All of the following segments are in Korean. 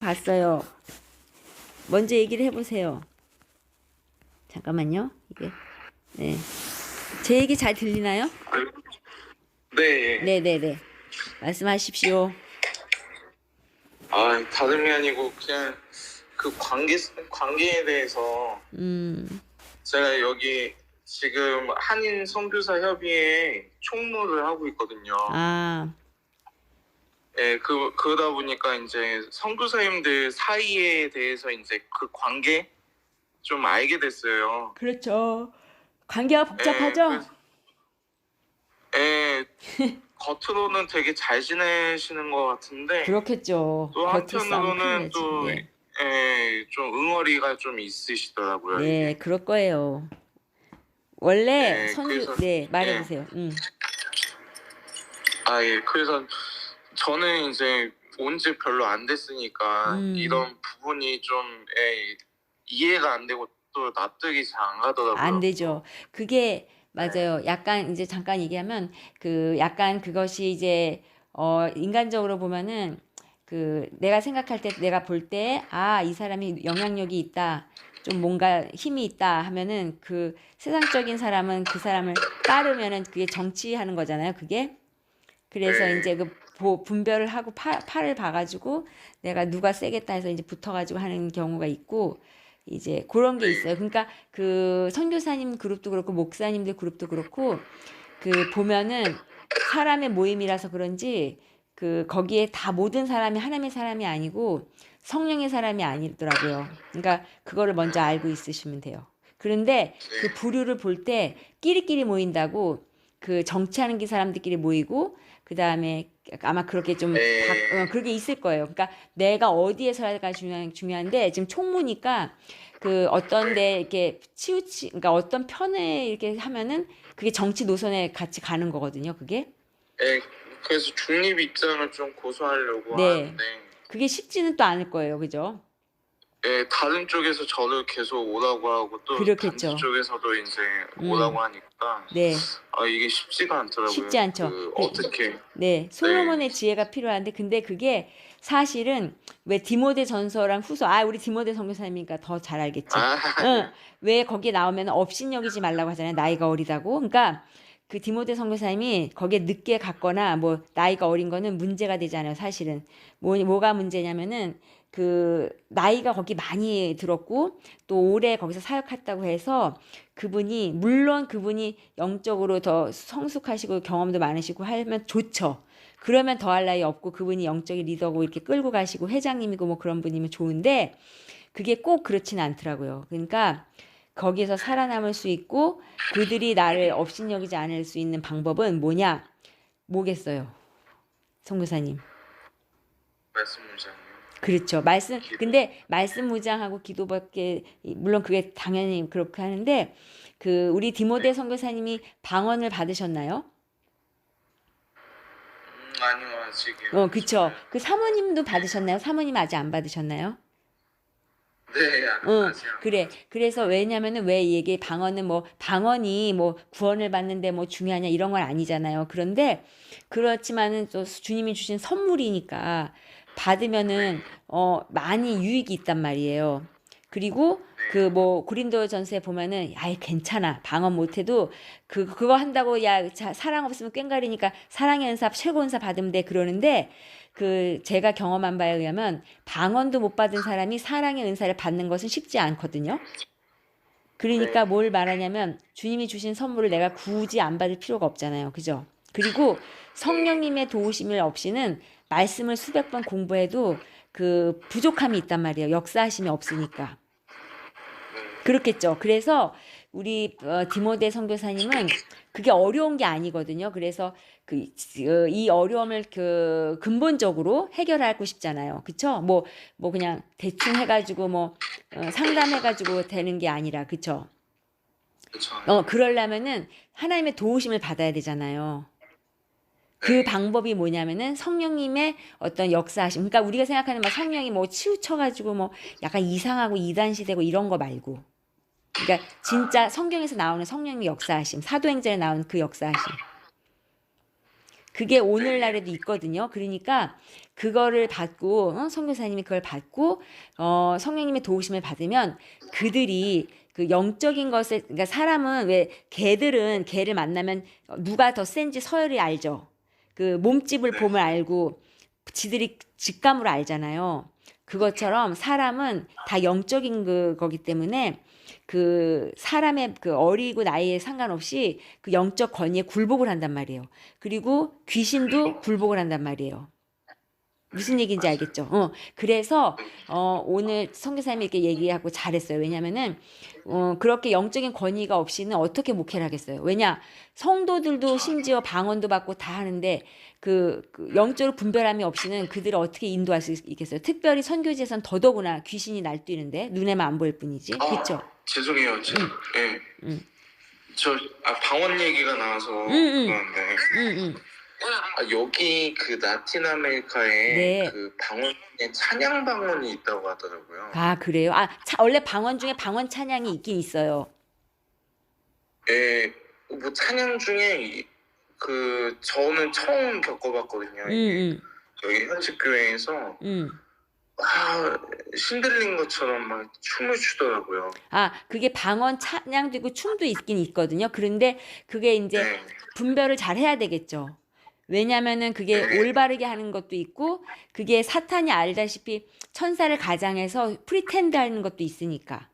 봤어요. 먼저 얘기를 해보세요. 잠깐만요. 이게 네. 제 얘기 잘 들리나요? 네. 네네네. 말씀하십시오. 다름이 아니고 그냥 그 관계에 대해서 음, 제가 여기 지금 한인 선교사 협의회 총무를 하고 있거든요. 아, 예, 그러다 보니까 이제 선교사님들 사이에 대해서 이제 그 관계 좀 알게 됐어요. 그렇죠. 관계가 예, 복잡하죠? 예, 겉으로는 되게 잘 지내시는 것 같은데 그렇겠죠. 또 겉으로 싸우면 큰일 한편으로는 나지. 또 네. 좀 응어리가 좀 있으시더라고요, 네, 이게. 그럴 거예요. 원래 선교, 그래서 네, 예. 말해보세요. 그래서 저는 이제 온 지 별로 안 됐으니까 이런 부분이 좀 이해가 안 되고 또 납득이 잘 안 안 가더라고요. 되죠. 그게 맞아요. 약간 이제 잠깐 얘기하면 그 약간 그것이 이제 인간적으로 보면은 그 내가 생각할 때 내가 볼 때 아, 이 사람이 영향력이 있다. 좀 뭔가 힘이 있다 하면은 그 세상적인 사람은 그 사람을 따르면은 그게 정치하는 거잖아요. 그게. 그래서 네. 이제 그 분별을 하고 팔을 봐가지고 내가 누가 세겠다 해서 이제 붙어가지고 하는 경우가 있고 이제 그런 게 있어요. 그러니까 그 선교사님 그룹도 그렇고 목사님들 그룹도 그렇고 그 보면은 사람의 모임이라서 그런지 그 거기에 다 모든 사람이 하나님의 사람이 아니고 성령의 사람이 아니더라고요. 그러니까 그거를 먼저 알고 있으시면 돼요. 그런데 그 부류를 볼 때 끼리끼리 모인다고 그 정치하는 게 사람들끼리 모이고 그 다음에 아마 그렇게 좀 그렇게 있을 거예요. 그러니까 내가 어디에 서야가 중요한데 지금 총무니까 그 어떤 데 이렇게 그러니까 어떤 편을 이렇게 하면은 그게 정치 노선에 같이 가는 거거든요. 그게. 그래서 중립 입장을 좀 고수하려고 네. 하는데 그게 쉽지는 또 않을 거예요. 그죠? 다른 쪽에서 저를 계속 오라고 하고 또 그렇겠죠. 단지 쪽에서도 이제 오라고 하니까 네. 이게 쉽지가 않더라고요. 쉽지 않죠. 어떻게 네, 솔로몬의 지혜가 필요한데, 근데 그게 사실은 왜 디모데 전서랑 후서, 우리 디모데 선교사님이니까 더 잘 알겠지. 응, 왜 거기에 나오면 업신여기지 말라고 하잖아요. 나이가 어리다고. 그러니까 그 디모데 선교사님이 거기에 늦게 갔거나 뭐 나이가 어린 거는 문제가 되잖아요. 사실은 뭐가 문제냐면은 그 나이가 거기 많이 들었고 또 오래 거기서 사역했다고 해서 그분이 물론 그분이 영적으로 더 성숙하시고 경험도 많으시고 하면 좋죠. 그러면 더할 나위 없고 그분이 영적인 리더고 이렇게 끌고 가시고 회장님이고 뭐 그런 분이면 좋은데 그게 꼭 그렇지는 않더라고요. 그러니까 거기에서 살아남을 수 있고 그들이 나를 업신여기지 않을 수 있는 방법은 뭐냐? 뭐겠어요? 선교사님. 말씀이잖아요. 그렇죠. 근데 말씀 무장하고 기도밖에, 물론 그게 당연히 그렇게 하는데, 그, 우리 디모데 선교사님이 방언을 받으셨나요? 아니요, 아직이요. 그쵸. 그 사모님도 받으셨나요? 사모님 아직 안 받으셨나요? 네, 아직 안 그래. 그래서 왜냐면은 왜 이게 방언이 뭐 구원을 받는데 뭐 중요하냐 이런 건 아니잖아요. 그런데 그렇지만은 또 주님이 주신 선물이니까 받으면은 많이 유익이 있단 말이에요. 그리고 그 뭐 고린도전서에 보면은 아예 괜찮아. 방언 못해도 그거 한다고 사랑 없으면 꽹가리니까 사랑의 은사 최고 은사 받으면 돼 그러는데 그 제가 경험한 바에 의하면 방언도 못 받은 사람이 사랑의 은사를 받는 것은 쉽지 않거든요. 그러니까 뭘 말하냐면 주님이 주신 선물을 내가 굳이 안 받을 필요가 없잖아요. 그죠? 그리고 성령님의 도우심을 없이는 말씀을 수백 번 공부해도 그 부족함이 있단 말이에요. 역사하심이 없으니까. 그렇겠죠. 그래서 우리 디모데 선교사님은 그게 어려운 게 아니거든요. 그래서 이 어려움을 그 근본적으로 해결하고 싶잖아요. 그쵸? 뭐 그냥 대충 해가지고 상담해가지고 되는 게 아니라, 그쵸? 그렇죠. 그러려면은 하나님의 도우심을 받아야 되잖아요. 그 방법이 뭐냐면은 성령님의 어떤 역사하심. 그러니까 우리가 생각하는 막 성령이 뭐 치우쳐가지고 뭐 약간 이상하고 이단시되고 이런 거 말고. 그러니까 진짜 성경에서 나오는 성령님의 역사하심, 사도행전에 나오는 그 역사하심. 그게 오늘날에도 있거든요. 그러니까 그거를 받고 선교사님이 그걸 받고 성령님의 도우심을 받으면 그들이 그 영적인 것을 그러니까 사람은 왜 개를 만나면 누가 더 센지 서열이 알죠. 그 몸집을 네. 보면 알고 지들이 직감으로 알잖아요. 그것처럼 사람은 다 영적인 거기 때문에 그 사람의 그 어리고 나이에 상관없이 그 영적 권위에 굴복을 한단 말이에요. 그리고 귀신도 굴복을 한단 말이에요. 무슨 얘기인지 맞아요. 알겠죠? 그래서 오늘 선교사님이 이렇게 얘기하고 잘했어요. 왜냐면은 그렇게 영적인 권위가 없이는 어떻게 목회를 하겠어요? 왜냐 성도들도 심지어 방언도 받고 다 하는데 그 영적으로 분별함이 없이는 그들을 어떻게 인도할 수 있겠어요? 특별히 선교지에선 더더구나 귀신이 날뛰는데 눈에만 안 보일 뿐이지, 그렇죠? 죄송해요. 예. 음. 방언 얘기가 나와서 음. 그런데 여기 그 라틴 아메리카에 네. 그 방언 중에 찬양 방언이 있다고 하더라고요. 아 그래요? 원래 방언 중에 방언 찬양이 있긴 있어요. 예, 뭐 찬양 중에 저는 처음 겪어봤거든요. 여기 현직 교회에서 신들린 것처럼 막 춤을 추더라고요. 그게 방언 찬양도 있고 춤도 있긴 있거든요. 그런데 그게 이제 네. 분별을 잘 해야 되겠죠. 왜냐면은 그게 네. 올바르게 하는 것도 있고 그게 사탄이 알다시피 천사를 가장해서 프리텐드 하는 것도 있으니까.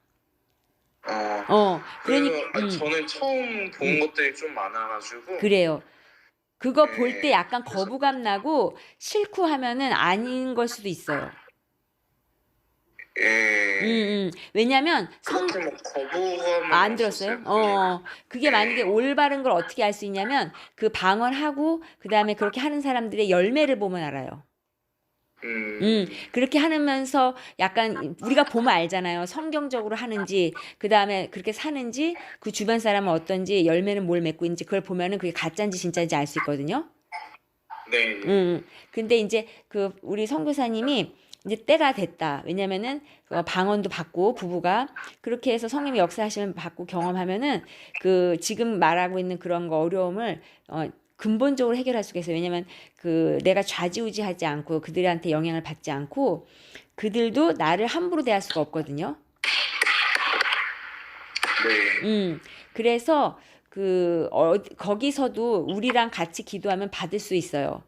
그러니까 저는 처음 본 것들이 좀 많아가지고. 그래요. 그거 네, 볼 때 약간 그래서- 거부감 나고 싫고 하면은 아닌 걸 수도 있어요. 예. 왜냐면 그렇게 뭐 거부감은 안 들었어요? 그게 만약에 올바른 걸 어떻게 알 수 있냐면 그 방언하고 그다음에 그렇게 하는 사람들의 열매를 보면 알아요. 그렇게 하면서 약간 우리가 보면 알잖아요. 성경적으로 하는지 그다음에 그렇게 사는지 그 주변 사람은 어떤지 열매는 뭘 맺고 있는지 그걸 보면은 그게 가짜인지 진짜인지 알 수 있거든요. 네. 근데 이제 그 우리 선교사님이 이제 때가 됐다. 왜냐면은 방언도 받고 부부가 그렇게 해서 성령의 역사하시면 받고 경험하면은 그 지금 말하고 있는 그런 거 어려움을 근본적으로 해결할 수가 있어요. 왜냐면 그 내가 좌지우지하지 않고 그들한테 영향을 받지 않고 그들도 나를 함부로 대할 수가 없거든요. 네. 그래서 거기서도 우리랑 같이 기도하면 받을 수 있어요.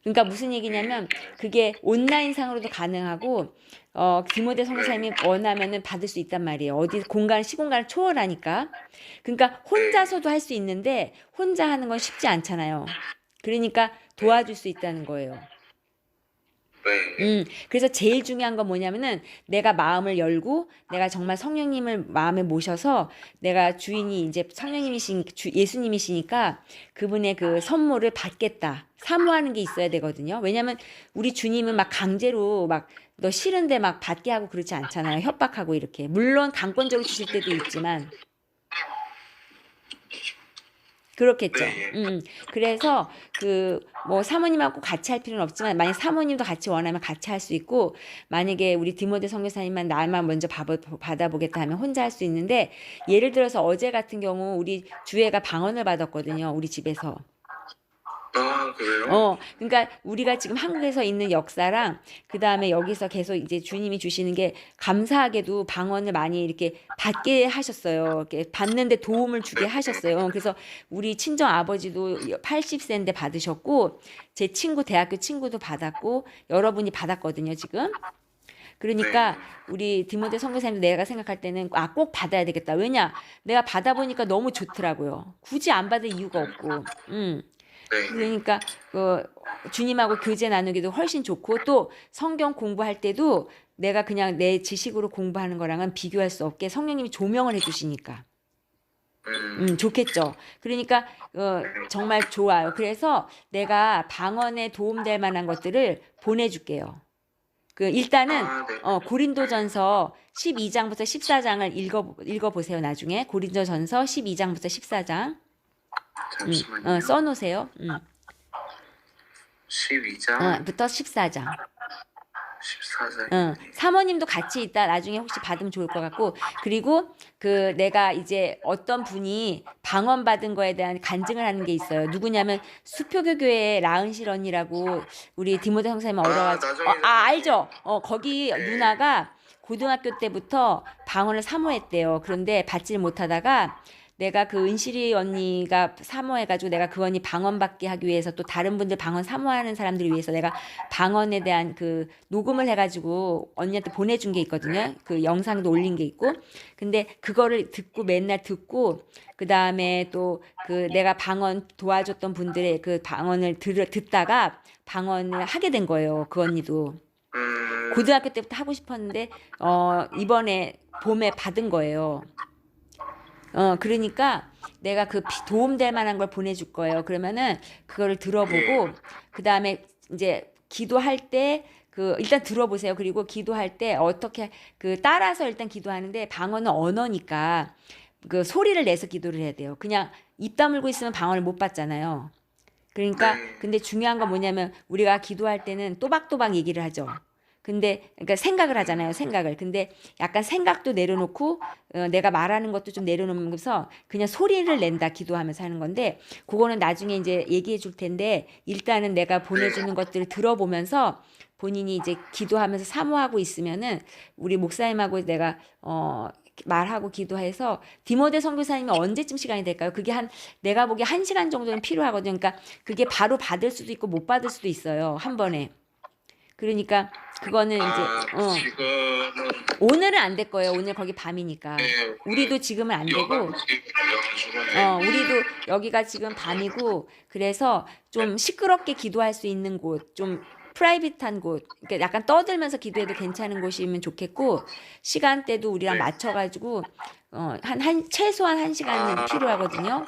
그러니까 무슨 얘기냐면 그게 온라인상으로도 가능하고 디모데 선교사님이 원하면은 받을 수 있단 말이에요. 어디 시공간을 초월하니까. 그러니까 혼자서도 할 수 있는데 혼자 하는 건 쉽지 않잖아요. 그러니까 도와줄 수 있다는 거예요. 네. 그래서 제일 중요한 건 뭐냐면은 내가 마음을 열고 내가 정말 성령님을 마음에 모셔서 내가 주인이 이제 예수님이시니까 그분의 그 선물을 받겠다. 사모하는 게 있어야 되거든요. 왜냐면 우리 주님은 막 강제로 막 너 싫은데 막 받게 하고 그렇지 않잖아요. 협박하고 이렇게. 물론 강권적으로 주실 때도 있지만 그렇겠죠. 네. 그래서 뭐 사모님하고 같이 할 필요는 없지만 만약 사모님도 같이 원하면 같이 할 수 있고 만약에 우리 디모데 선교사님만 나만 먼저 받아보겠다 하면 혼자 할 수 있는데 예를 들어서 어제 같은 경우 우리 주애가 방언을 받았거든요. 우리 집에서. 그래요? 그러니까 우리가 지금 한국에서 있는 역사랑 그 다음에 여기서 계속 이제 주님이 주시는 게 감사하게도 방언을 많이 이렇게 받게 하셨어요. 이렇게 받는데 도움을 주게 하셨어요. 그래서 우리 친정 아버지도 80세인데 받으셨고 제 대학교 친구도 받았고 여러분이 받았거든요, 지금. 그러니까 우리 디모데 선교사님도 내가 생각할 때는 꼭 받아야 되겠다. 왜냐? 내가 받아보니까 너무 좋더라고요. 굳이 안 받을 이유가 없고. 네. 그러니까 주님하고 교제 나누기도 훨씬 좋고 또 성경 공부할 때도 내가 그냥 내 지식으로 공부하는 거랑은 비교할 수 없게 성령님이 조명을 해주시니까 좋겠죠. 그러니까 정말 좋아요. 그래서 내가 방언에 도움될 만한 것들을 보내줄게요. 일단은 네. 고린도전서 12장부터 14장을 읽어보세요. 나중에 고린도전서 12장부터 14장 잠시만요. 써놓으세요. 12장 부터 14장. 14살이. 사모님도 같이 있다 나중에 혹시 받으면 좋을 것 같고, 그리고 그 내가 이제 어떤 분이 방언받은 거에 대한 간증을 하는 게 있어요. 누구냐면 수표교 교회 라은실 언니라고, 우리 디모데 형사님 얻어가지고, 나중에 알죠? 거기 네. 누나가 고등학교 때부터 방언을 사모했대요. 그런데 받지를 못하다가 내가 그 은실이 언니가 사모해가지고 내가 그 언니 방언 받게 하기 위해서, 또 다른 분들 방언 사모하는 사람들을 위해서 내가 방언에 대한 그 녹음을 해가지고 언니한테 보내준 게 있거든요. 그 영상도 올린 게 있고. 근데 그거를 듣고 맨날 듣고, 그 다음에 또 그 내가 방언 도와줬던 분들의 그 방언을 듣다가 방언을 하게 된 거예요. 그 언니도. 고등학교 때부터 하고 싶었는데 이번에 봄에 받은 거예요. 그러니까 내가 그 도움될 만한 걸 보내줄 거예요. 그러면은 그거를 들어보고, 그 다음에 이제 기도할 때 일단 들어보세요. 그리고 기도할 때 어떻게 따라서 일단 기도하는데, 방언은 언어니까 그 소리를 내서 기도를 해야 돼요. 그냥 입 다물고 있으면 방언을 못 받잖아요. 그러니까 근데 중요한 건 뭐냐면, 우리가 기도할 때는 또박또박 얘기를 하죠. 근데 그러니까 생각을 하잖아요. 생각을. 근데 약간 생각도 내려놓고 내가 말하는 것도 좀 내려놓으면서 그냥 소리를 낸다, 기도하면서 하는 건데, 그거는 나중에 이제 얘기해 줄 텐데, 일단은 내가 보내주는 것들을 들어보면서 본인이 이제 기도하면서 사모하고 있으면은 우리 목사님하고 내가 말하고 기도해서, 디모데 선교사님이 언제쯤 시간이 될까요? 그게 내가 보기에 1시간 정도는 필요하거든요. 그러니까 그게 바로 받을 수도 있고 못 받을 수도 있어요. 한 번에. 그러니까 그거는 이제 지금은 오늘은 안 될 거예요. 오늘 거기 밤이니까. 네, 우리도 지금은 안 되고, 우리도 여기가 지금 밤이고, 그래서 좀 시끄럽게 기도할 수 있는 곳, 좀 프라이빗한 곳, 그러니까 약간 떠들면서 기도해도 괜찮은 곳이면 좋겠고, 시간대도 우리랑 맞춰가지고 최소한 1시간은 필요하거든요.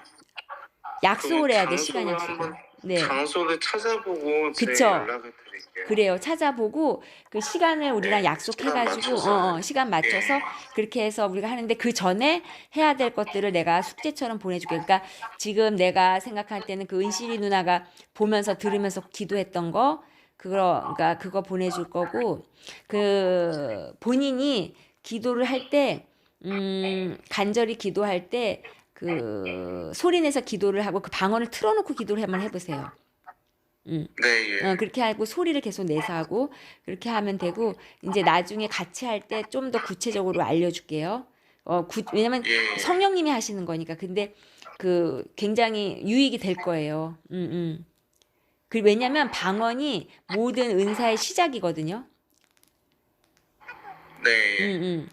약속을 해야 돼, 시간 약속을. 네. 장소를 찾아보고 제 그쵸. 연락을 드릴게요. 그래요. 찾아보고 그 시간을 우리랑 약속해가지고 시간 맞춰서 그렇게 해서 우리가 하는데, 그 전에 해야 될 것들을 내가 숙제처럼 보내줄게. 그러니까 지금 내가 생각할 때는 그 은실이 누나가 보면서 들으면서 기도했던 거, 그러니까 그거 보내줄 거고, 그 본인이 기도를 할 때, 간절히 기도할 때 그 소리 내서 기도를 하고 그 방언을 틀어놓고 기도를 한번 해보세요. 네, 그렇게 하고 소리를 계속 내서 하고, 그렇게 하면 되고, 이제 나중에 같이 할 때 좀 더 구체적으로 알려줄게요. 왜냐면 성령님이 하시는 거니까. 근데 굉장히 유익이 될 거예요. 왜냐면 방언이 모든 은사의 시작이거든요. 네.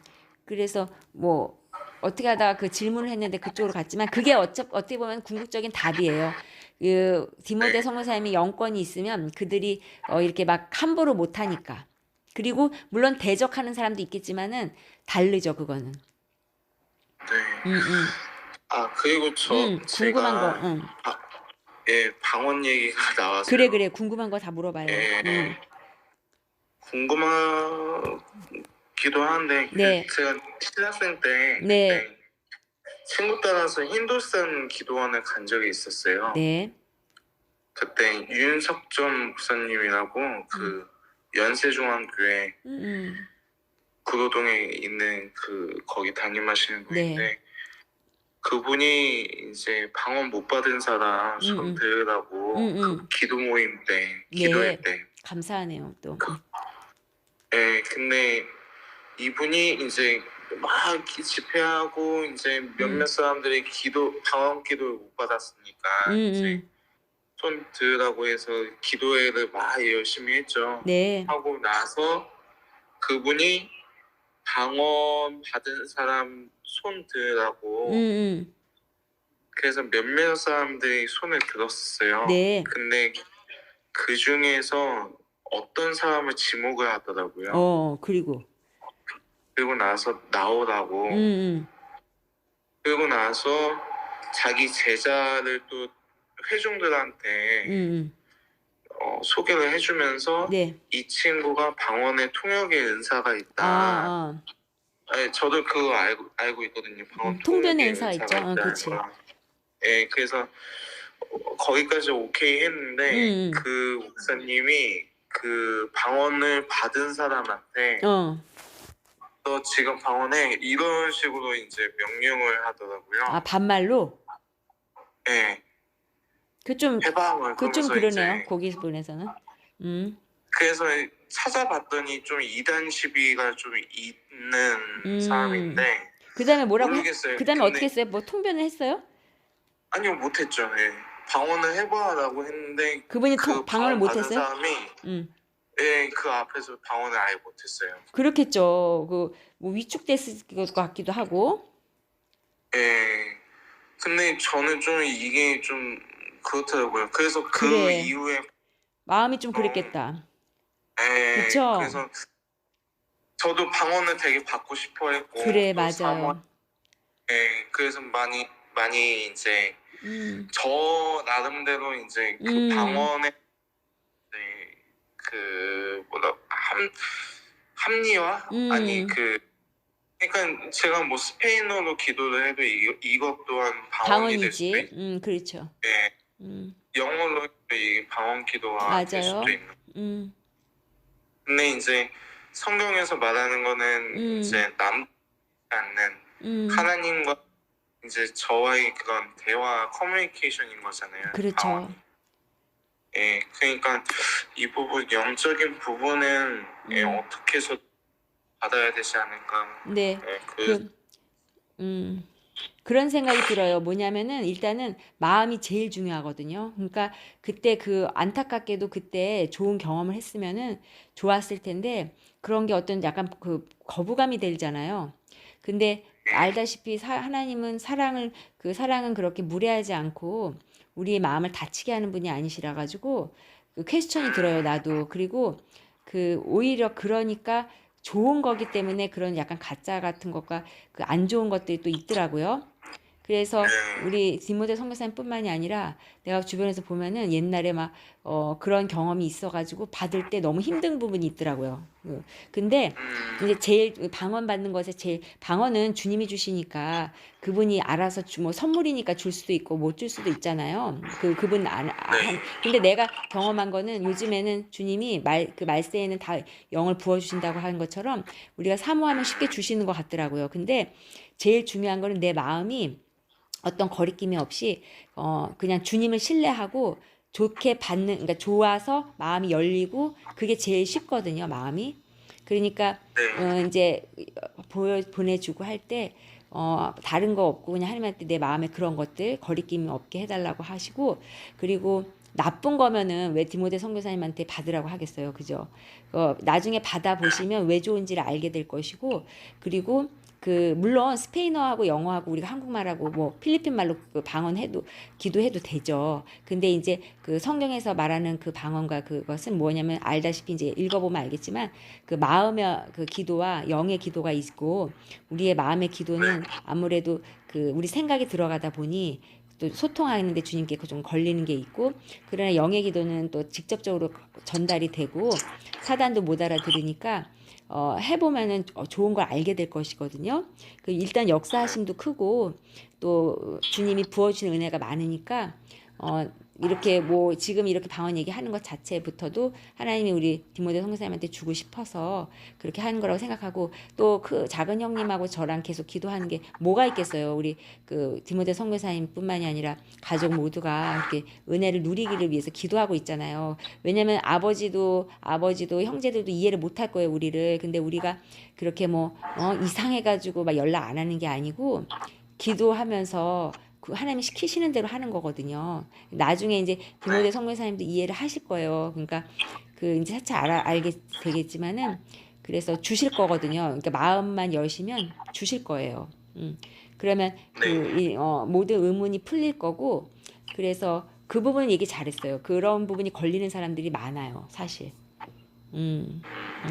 그래서 뭐 어떻게 하다가 그 질문을 했는데 그쪽으로 갔지만, 그게 어떻게 보면 궁극적인 답이에요. 디모데 성교사님이 영권이 있으면 그들이 이렇게 막 함부로 못하니까. 그리고 물론 대적하는 사람도 있겠지만은 다르죠, 그거는. 네. 그리고 궁금한 제가 거. 방언 얘기가 나와서 그래, 궁금한 거 다 물어봐요. 궁금하기도 한데, 네. 제가 신학생 때 네. 친구 따라서 힌두스탄 기도원을 간 적이 있었어요. 네. 그때 윤석점 목사님이라고 그 연세중앙교회 구로동에 있는 거기 담임하시는 분인데, 네. 그분이 이제 방언 못 받은 사람 손 들으라고 그 기도 모임 때 기도회 때. 감사하네요, 또. 네, 근데 이분이 이제 막 집회하고 이제 몇몇 사람들이 방언 기도를 못 받았으니까 이제 손 들으라고 해서 기도회를 막 열심히 했죠. 네. 하고 나서 그분이 방언 받은 사람 손 들으라고 그래서 몇몇 사람들이 손을 들었어요. 네. 근데 그 중에서 어떤 사람을 지목을 하더라고요. 그리고 나서 나오라고. 그리고 나서 자기 제자를 또 회중들한테 소개를 해주면서 네. 이 친구가 방언의 통역의 은사가 있다. 저도 그거 알고 있거든요. 방언 통변의 은사가 은사가 있죠. 있다. 그치. 그래서 거기까지 오케이 했는데 그 목사님이 그 방언을 받은 사람한테 어. 너 지금 방언해 이런 식으로 이제 명령을 하더라고요. 아, 반말로? 예, 그 좀, 해방을 그 좀 그러면서 그러네요. 이제 거기 부분에서는. 그래서 찾아봤더니 좀 이단 시비가 좀 있는 음. 사람인데 그 다음에 뭐라고 모르겠어요. 그 다음에 어떻게 근데 했어요? 뭐 통변을 했어요? 아니요 못했죠. 예. 방언을 해봐라고 했는데 그분이 그 방언을 방언 받은 못했어요? 사람이 음. 예, 그 앞에서 방언을 아예 못했어요. 그렇겠죠. 뭐 위축됐을 것 같기도 하고. 예. 근데 저는 좀 이게 좀 그렇더라고요. 그래서 그 그래. 이후에 마음이 좀 좀 그랬겠다. 예, 그쵸? 그래서 저도 방언을 되게 받고 싶어 했고 그래, 또 사모한 맞아요. 예, 그래서 많이 이제 음. 저 나름대로 이제 그 음. 방언의 이제 그 뭐라 합리화 아니 음. 그 그러니까 제가 뭐 스페인어로 기도를 해도 이것 또한 방언이 될 수도 방언이지. 있고 그렇죠. 예, 음. 영어로 해도 이 방언 기도가 될 수도 맞아요. 있는. 음. 근데 이제 성경에서 말하는 거는 음. 이제 남지 않는 음. 하나님과 이제 저와의 그런 대화 커뮤니케이션인 거잖아요. 방언이. 그렇죠. 예, 그러니까 이 부분 영적인 부분은 예, 음. 어떻게 해서 받아야 되지 않을까. 네. 예, 그 그런 생각이 들어요. 뭐냐면은 일단은 마음이 제일 중요하거든요. 그러니까 그때 그 안타깝게도 그때 좋은 경험을 했으면은 좋았을 텐데 그런 게 어떤 약간 그 거부감이 들잖아요. 근데 알다시피 하나님은 그 사랑은 그렇게 무례하지 않고 우리의 마음을 다치게 하는 분이 아니시라 가지고 그 퀘스천이 들어요, 나도. 그리고 그 오히려 그러니까 좋은 거기 때문에 그런 약간 가짜 같은 것과 그 안 좋은 것들이 또 있더라고요. 그래서 우리 디모데 선교사님뿐만이 아니라 내가 주변에서 보면은 옛날에 막 그런 경험이 있어가지고 받을 때 너무 힘든 부분이 있더라고요. 근데 이제 제일 방언 받는 것에 제일 방언은 주님이 주시니까 그분이 알아서 뭐 선물이니까 줄 수도 있고 못 줄 수도 있잖아요. 그분 근데 내가 경험한 거는 요즘에는 주님이 그 말세에는 다 영을 부어 주신다고 하는 것처럼 우리가 사모하면 쉽게 주시는 것 같더라고요. 근데 제일 중요한 거는 내 마음이 어떤 거리낌이 없이 그냥 주님을 신뢰하고 좋게 받는 그러니까 좋아서 마음이 열리고 그게 제일 쉽거든요, 마음이. 그러니까 이제 보내주고 할 때 다른 거 없고 그냥 하나님한테 내 마음에 그런 것들 거리낌이 없게 해달라고 하시고 그리고 나쁜 거면은 왜 디모데 선교사님한테 받으라고 하겠어요, 그죠? 나중에 받아 보시면 왜 좋은지를 알게 될 것이고 그리고 물론 스페인어하고 영어하고 우리가 한국말하고 뭐 필리핀 말로 그 방언해도 기도해도 되죠. 근데 이제 그 성경에서 말하는 그 방언과 그것은 뭐냐면 알다시피 이제 읽어보면 알겠지만 그 마음의 그 기도와 영의 기도가 있고 우리의 마음의 기도는 아무래도 그 우리 생각이 들어가다 보니 또 소통하는데 주님께 좀 걸리는 게 있고 그러나 영의 기도는 또 직접적으로 전달이 되고 사단도 못 알아들으니까 해보면은 좋은 걸 알게 될 것이거든요. 일단 역사하심도 크고 또 주님이 부어주시는 은혜가 많으니까 이렇게 뭐 지금 이렇게 방언 얘기하는 것 자체부터도 하나님이 우리 디모데 선교사님한테 주고 싶어서 그렇게 하는 거라고 생각하고 또 그 작은 형님하고 저랑 계속 기도하는 게 뭐가 있겠어요. 우리 그 디모데 선교사님뿐만이 아니라 가족 모두가 이렇게 은혜를 누리기를 위해서 기도하고 있잖아요. 왜냐면 아버지도 형제들도 이해를 못할 거예요, 우리를. 근데 우리가 그렇게 뭐 이상해가지고 막 연락 안 하는 게 아니고 기도하면서 그 하나님이 시키시는 대로 하는 거거든요. 나중에 이제 디모데 선교사님도 이해를 하실 거예요. 그러니까 그 이제 차차 알게 되겠지만은 그래서 주실 거거든요. 그러니까 마음만 여시면 주실 거예요. 그러면 모든 의문이 풀릴 거고 그래서 그 부분 얘기 잘했어요. 그런 부분이 걸리는 사람들이 많아요, 사실.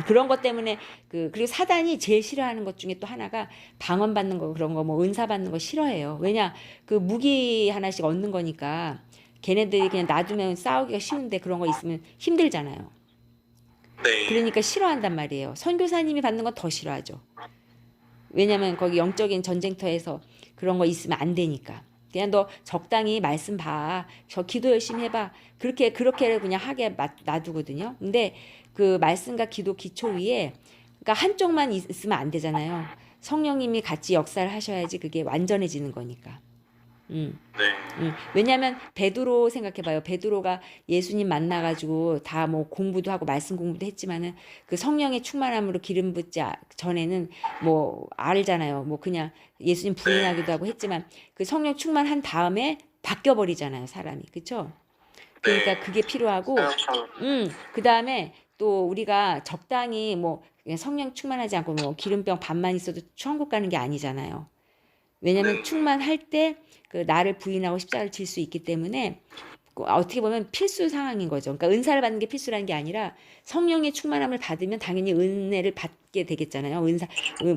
그런 것 때문에 그리고 사단이 제일 싫어하는 것 중에 또 하나가 방언 받는 거 그런 거 뭐 은사 받는 거 싫어해요. 왜냐 그 무기 하나씩 얻는 거니까 걔네들이 그냥 놔두면 싸우기가 쉬운데 그런 거 있으면 힘들잖아요. 그러니까 싫어한단 말이에요. 선교사님이 받는 건 더 싫어하죠. 왜냐면 거기 영적인 전쟁터에서 그런 거 있으면 안 되니까. 그냥 너 적당히 말씀 봐. 저 기도 열심히 해봐. 그렇게 그냥 하게 놔두거든요. 근데 그 말씀과 기도 기초 위에 그러니까 한쪽만 있으면 안 되잖아요. 성령님이 같이 역사를 하셔야지 그게 완전해지는 거니까. 음. 네. 왜냐하면 베드로 생각해봐요. 베드로가 예수님 만나가지고 다 뭐 공부도 하고 말씀 공부도 했지만은 그 성령의 충만함으로 기름 붓지 전에는 뭐 알잖아요. 뭐 그냥 예수님 부인하기도 하고 했지만 그 성령 충만한 다음에 바뀌어 버리잖아요, 사람이. 그렇죠? 그러니까 네. 그게 필요하고, 그 다음에 또 우리가 적당히 뭐 그냥 성령 충만하지 않고 뭐 기름병 반만 있어도 천국 가는 게 아니잖아요. 왜냐면 네. 충만할 때 그 나를 부인하고 십자가를 질 수 있기 때문에 어떻게 보면 필수 상황인 거죠. 그러니까 은사를 받는 게 필수라는 게 아니라 성령의 충만함을 받으면 당연히 은혜를 받게 되겠잖아요.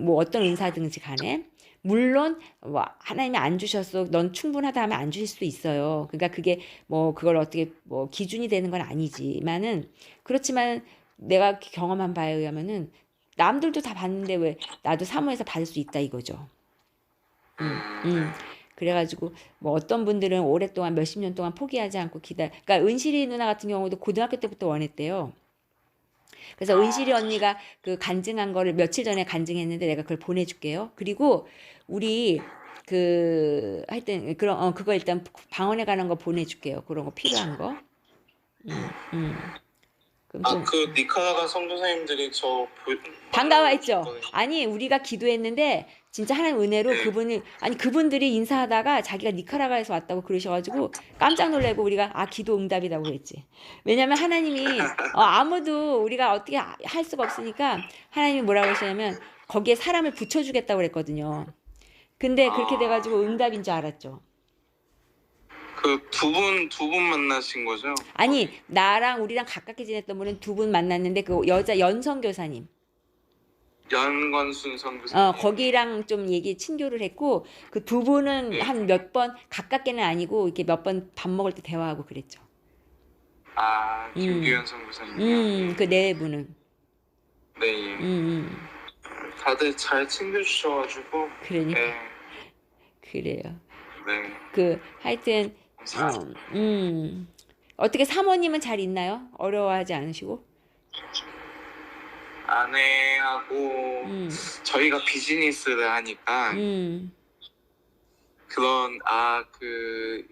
뭐 어떤 은사든지 간에. 물론 뭐 하나님이 안 주셨어, 넌 충분하다 하면 안 주실 수도 있어요. 그러니까 그게 뭐 그걸 어떻게 뭐 기준이 되는 건 아니지만은 그렇지만 내가 경험한 바에 의하면은 남들도 다 받는데 왜 나도 사모해서 받을 수 있다 이거죠. 네. 그래가지고 뭐 어떤 분들은 오랫동안 몇십 년 동안 포기하지 않고 그러니까 은실이 누나 같은 경우도 고등학교 때부터 원했대요. 그래서 은실이 언니가 그 간증한 거를 며칠 전에 간증했는데 내가 그걸 보내줄게요. 그리고 우리 그 하여튼 그런 그거 일단 방언에 관한 거 보내줄게요. 그런 거 필요한 거. 그럼 좀 그 니카라가 선교사님들이 반가워 했죠. 아니 우리가 기도했는데 진짜 하나님 은혜로 그분들이 인사하다가 자기가 니카라과에서 왔다고 그러셔가지고 깜짝 놀래고 우리가 기도 응답이라고 그랬지. 왜냐면 하나님이 아무도 우리가 어떻게 할 수가 없으니까 하나님이 뭐라고 하시냐면 거기에 사람을 붙여주겠다고 그랬거든요. 근데 그렇게 돼가지고 응답인 줄 알았죠. 그 두 분 만나신 거죠? 아니 나랑 우리랑 가깝게 지냈던 분은 두 분 만났는데 그 여자 연성교사님. 연건순 선교사님. 거기랑 좀 친교를 했고, 그 두 분은 한 몇 번, 가깝게는 아니고, 이렇게 몇 번 밥 먹을 때 대화하고 그랬죠. 김규현 선교사님. 그 네 분은. 네. 다들 잘 챙겨주셔가지고. 그러니까. 네. 그래요. 네. 하여튼, 어떻게 사모님은 잘 있나요? 어려워하지 않으시고? 아내하고 저희가 비즈니스를 하니까 그런 그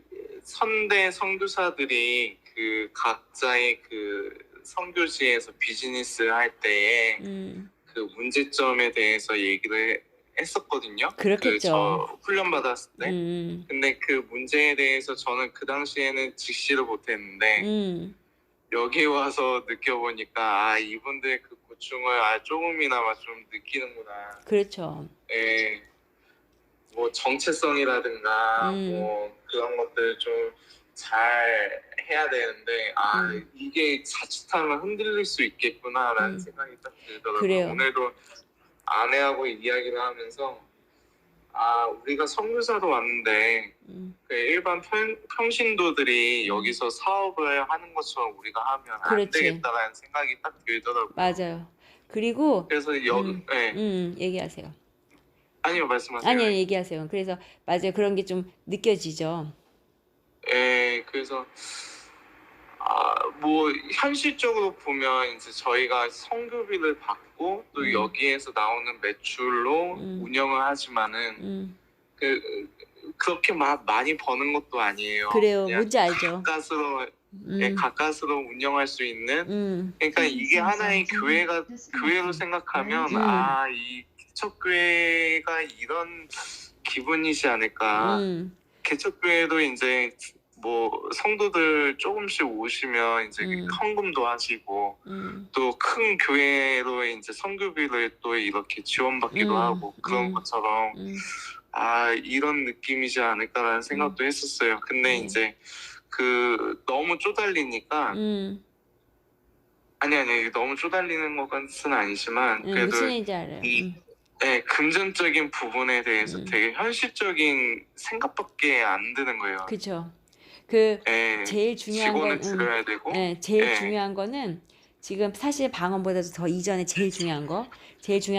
선대 선교사들이 그 각자의 그 선교지에서 비즈니스 할 때에 그 문제점에 대해서 얘기를 했었거든요. 그렇겠죠. 저 훈련 받았을 때. 근데 그 문제에 대해서 저는 그 당시에는 직시를 못했는데 여기 와서 느껴보니까 이분들 그 고충을 조금이나마 좀 느끼는구나. 그렇죠. 예. 뭐 정체성이라든가 뭐 그런 것들 좀 잘 해야 되는데 이게 자칫하면 흔들릴 수 있겠구나라는 생각이 딱 들더라고요. 그래요. 오늘도 아내하고 이야기를 하면서 우리가 선교사로 왔는데 그 일반 평신도들이 여기서 사업을 하는 것처럼 우리가 하면 안 그렇지. 되겠다라는 생각이 딱 들더라고요. 맞아요. 그리고, 그래서 얘기하세요. 아니요, 말씀하세요. 아니요, 얘기하세요. 그래서, 맞아요. 그런 게 좀 느껴지죠. 그래서 뭐 현실적으로 보면 이제 저희가 성교비를 받고 또 여기에서 나오는 매출로 운영을 하지만은 그렇게 많이 버는 것도 아니에요. 그래요. 그냥 뭔지 알죠. 가까스로 운영할 수 있는. 그러니까 이게 하나의 교회로 생각하면 이 개척교회가 이런 기분이지 않을까. 개척교회도 이제 뭐 성도들 조금씩 오시면 이제 헌금도 하시고 또 큰 교회로 이제 선교비를 또 이렇게 지원받기도 하고 그런 것처럼 이런 느낌이지 않을까라는 생각도 했었어요. 근데 이제 그 너무 쪼달리니까 아니 너무 쪼달리는 것은 아니지만 그래도 무슨 얘기인지 알아요. 금전적인 부분에 대해서 되게 현실적인 생각밖에 안 드는 거예요. 그렇죠. 제일 중요한 직원을 건 들어야 되고. 제일 중요한 거는 지금 사실 방언보다도 더 이전에 제일 중요한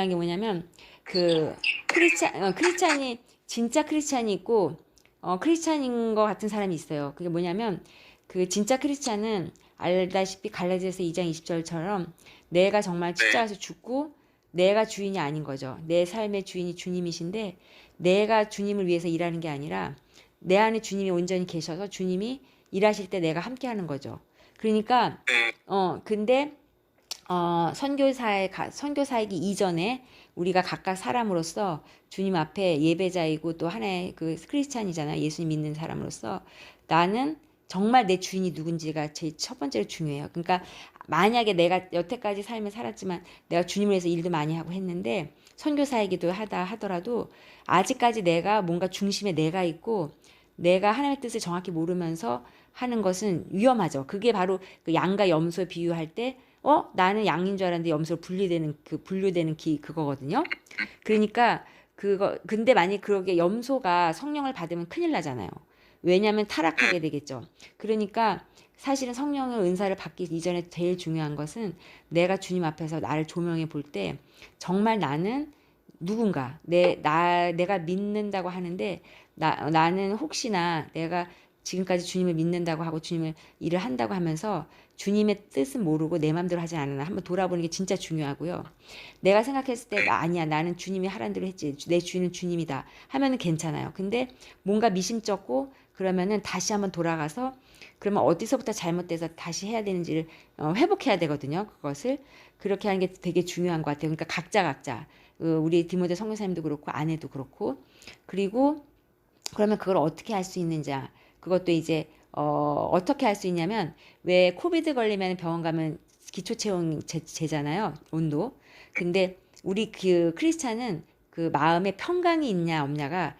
게 뭐냐면 그 크리스찬이 진짜 크리스찬이 있고 크리스찬인 것 같은 사람이 있어요. 그게 뭐냐면 그 진짜 크리스찬은 알다시피 갈라디아서 2장 20절처럼 내가 정말 십자가에서 죽고 내가 주인이 아닌 거죠. 내 삶의 주인이 주님이신데 내가 주님을 위해서 일하는 게 아니라 내 안에 주님이 온전히 계셔서 주님이 일하실 때 내가 함께 하는 거죠. 그러니까 근데 선교사이기 이전에 우리가 각각 사람으로서 주님 앞에 예배자이고 또 하나의 그 크리스찬이잖아요. 예수님 믿는 사람으로서 나는 정말 내 주인이 누군지가 제일 첫 번째로 중요해요. 그러니까 만약에 내가 여태까지 삶을 살았지만 내가 주님을 위해서 일도 많이 하고 했는데 선교사이기도 하더라도 아직까지 내가 뭔가 중심에 내가 있고 내가 하나님의 뜻을 정확히 모르면서 하는 것은 위험하죠. 그게 바로 그 양과 염소 비유할 때 나는 양인 줄 알았는데 염소로 분류되는 그거거든요. 그러니까 근데 만약 그러게 염소가 성령을 받으면 큰일 나잖아요. 왜냐하면 타락하게 되겠죠. 그러니까 사실은 성령의 은사를 받기 이전에 제일 중요한 것은 내가 주님 앞에서 나를 조명해 볼 때 정말 나는 누군가 내가 믿는다고 하는데 나는 혹시나 내가 지금까지 주님을 믿는다고 하고 주님을 일을 한다고 하면서 주님의 뜻은 모르고 내 맘대로 하지 않았나 한번 돌아보는 게 진짜 중요하고요. 내가 생각했을 때 아니야 나는 주님이 하라는 대로 했지 내 주인은 주님이다 하면은 괜찮아요. 근데 뭔가 미심쩍고 그러면은 다시 한번 돌아가서 그러면 어디서부터 잘못돼서 다시 해야 되는지를 회복해야 되거든요. 그것을 그렇게 하는 게 되게 중요한 것 같아요. 그러니까 각자 우리 디모데 선교사님도 그렇고 아내도 그렇고 그리고 그러면 그걸 어떻게 할 수 있는지 그것도 이제 어떻게 할 수 있냐면 왜 코비드 걸리면 병원 가면 기초 체온 재잖아요. 온도. 근데 우리 그 크리스찬은 그 마음에 평강이 있냐 없냐가